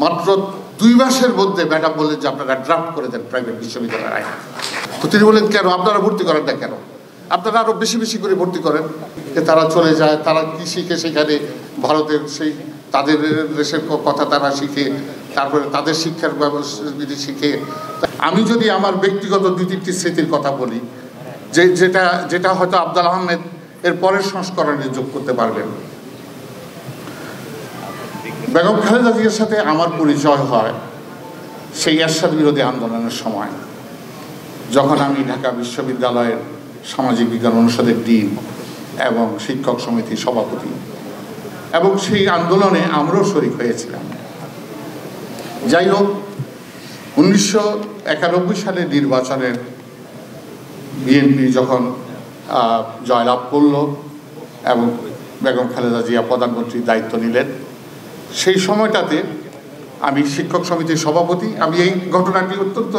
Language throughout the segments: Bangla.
মাত্র 2 মাসের মধ্যে ম্যাডাম বললেন যে আপনারা ড্রাফট করে দেন প্রাইভেট বিশ্ববিদ্যালয়ের আইন। তো তিনি বললেন কেন আপনারা ভর্তি করেন না কেন, আপনারা আরো বেশি বেশি করে ভর্তি করেন। তারা চলে যায়, তারা কি শিখে সেখানে ভারতের সেই তাদের দেশের কথা তারা শিখে, তারপরে তাদের শিক্ষার ব্যবস্থা শিখে। আমি যদি আমার ব্যক্তিগত 2-3টি স্মৃতির কথা বলি, যেটা হয়তো আফজাল আহমেদ এর পরের সংস্করণে যোগ করতে পারবেন। বেগম খালেদা জিয়ার সাথে আমার পরিচয় হয় সেই এরশাদ বিরোধী আন্দোলনের সময়, যখন আমি ঢাকা বিশ্ববিদ্যালয়ের সামাজিক বিজ্ঞান অনুষদের ডিন এবং শিক্ষক সমিতির সভাপতি, এবং সেই আন্দোলনে আমরাও শরিক হয়েছিলাম। যাই হোক, 1991 সালে নির্বাচনের বিএনপি যখন জয়লাভ করল এবং বেগম খালেদা জিয়া প্রধানমন্ত্রীর দায়িত্ব নিলেন, সেই সময়টাতে আমি শিক্ষক সমিতির সভাপতি। আমি এই ঘটনাটি অত্যন্ত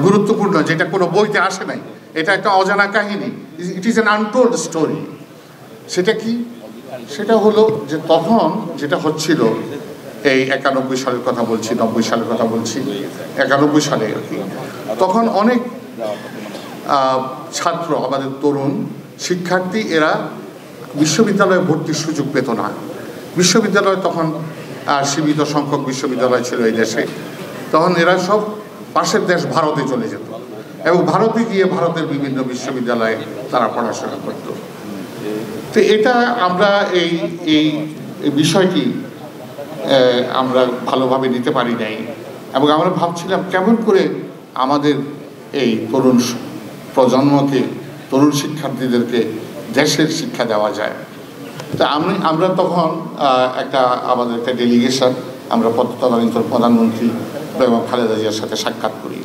গুরুত্বপূর্ণ, যেটা কোনো বইতে আসে নাই, এটা একটা অজানা কাহিনী, it is an untold story. সেটা কি? সেটা হলো যে তখন যেটা হচ্ছিল, এই 91 সালের কথা বলছি, 90 সালের কথা বলছি, 91 সালে আর কি, তখন অনেক ছাত্র, আমাদের তরুণ শিক্ষার্থী, এরা বিশ্ববিদ্যালয়ে ভর্তির সুযোগ পেত না। বিশ্ববিদ্যালয় তখন সীমিত সংখ্যক বিশ্ববিদ্যালয় ছিল এই দেশে। তখন এরা সব পাশের দেশ ভারতে চলে যেত এবং ভারতে গিয়ে ভারতের বিভিন্ন বিশ্ববিদ্যালয়ে তারা পড়াশোনা করত। তো এটা আমরা এই বিষয়টি আমরা ভালোভাবে নিতে পারি নাই, এবং আমরা ভাবছিলাম কেমন করে আমাদের এই তরুণ প্রজন্মকে, তরুণ শিক্ষার্থীদেরকে দেশের শিক্ষা দেওয়া যায়। তা আমরা তখন আমাদের একটা ডেলিগেশন, আমরা তদানীন্তন প্রধানমন্ত্রী বেগম খালেদা জিয়ার সাথে সাক্ষাৎ করি।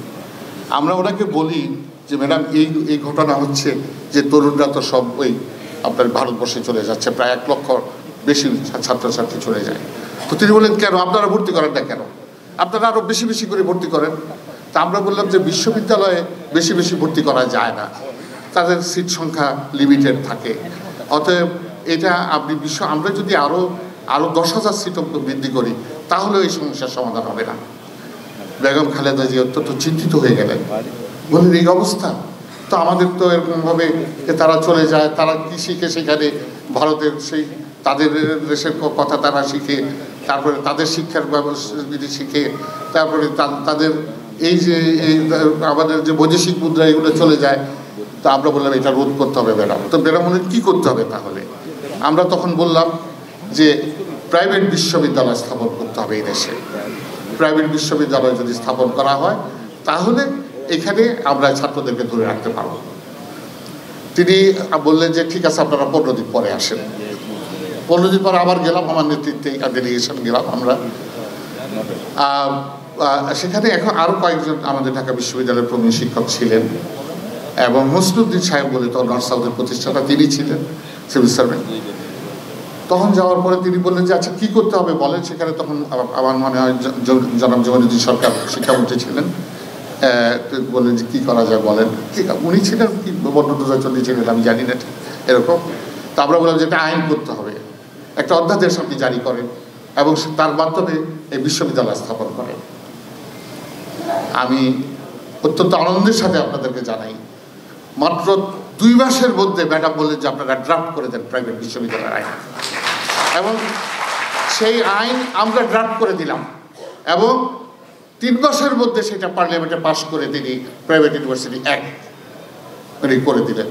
আমরা ওনাকে বলি যে ম্যাডাম, এই ঘটনা হচ্ছে যে তরুণরা তো সব ওই আপনার ভারতবর্ষে চলে যাচ্ছে, প্রায় 1 লক্ষ বেশি ছাত্রছাত্রী চলে যায়। তো তিনি বললেন কেন আপনারা ভর্তি করেন না কেন, আপনারা আরো বেশি বেশি করে ভর্তি করেন। তা আমরা বললাম যে বিশ্ববিদ্যালয়ে বেশি বেশি ভর্তি করা যায় না, তাদের সিট সংখ্যা লিমিটেড থাকে। অতএব এটা আমরা যদি আরো 10,000 সিট বৃদ্ধি করি তাহলে এই সমস্যার সমাধান হবে না। বেগম খালেদা জিয়া অত্যন্ত চিন্তিত হয়ে গেলেন, বললেন এই অবস্থা তো আমাদের তো এরকমভাবে তারা চলে যায়, তারা কি শিখে সেখানে ভারতের সেই তাদের দেশের কথা তারা শিখে, তারপরে তাদের শিক্ষার ব্যবস্থা শিখে, তারপরে তাদের এই যে আমাদের যে বৈদেশিক মুদ্রা এগুলো চলে যায়। তো আমরা বললাম এটা রোধ করতে হবে ম্যাডাম। তো ম্যাডাম বললেন কী করতে হবে তাহলে? আমরা তখন বললাম যে প্রাইভেট বিশ্ববিদ্যালয় স্থাপন করতে হবে এই দেশে। প্রাইভেট বিশ্ববিদ্যালয় যদি স্থাপন করা হয় তাহলে এখানে আমরা ছাত্রদেরকে ধরে রাখতে পারব। তিনি বললেন যে ঠিক আছে, আপনারা 15 দিন পরে আসেন। 15 দিন পরে আবার গেলাম, আমার নেতৃত্বে ডেলিগেশন গেলাম আমরা। সেখানে এখন আরও কয়েকজন আমাদের ঢাকা বিশ্ববিদ্যালয়ের প্রবীণ শিক্ষক ছিলেন, এবং মসনুদ্দিন সাহেব বলে তখন নর্থ সাউথের প্রতিষ্ঠাতা, তিনি ছিলেন সিভিল সার্ভেন্ট। তখন যাওয়ার পরে তিনি বললেন যে আচ্ছা কী করতে হবে বলেন। সেখানে তখন আমার মনে হয় জনাব জমিরুদ্দিন সরকার শিক্ষামন্ত্রী ছিলেন। বললেন যে কী করা যায় বলেন। ঠিক উনি ছিলেন কি বন্দ্যোপাধ্যায় ছিলেন আমি জানি না ঠিক এরকম। তা আমরা বললাম যে একটা আইন করতে হবে, একটা অধ্যাদেশ আপনি জারি করেন এবং তার মাধ্যমে এই বিশ্ববিদ্যালয় স্থাপন করেন। আমি অত্যন্ত আনন্দের সাথে আপনাদেরকে জানাই, মাত্র 2 মাসের মধ্যে ম্যাডাম বললেন যে আপনারা ড্রাফট করে দেন প্রাইভেট বিশ্ববিদ্যালয়ের আইন, এবং সেই আইন আমরা ড্রাফট করে দিলাম, এবং 3 মাসের মধ্যে সেটা পার্লামেন্টে পাশ করে তিনি প্রাইভেট ইউনিভার্সিটি অ্যাক্ট করে দিলেন।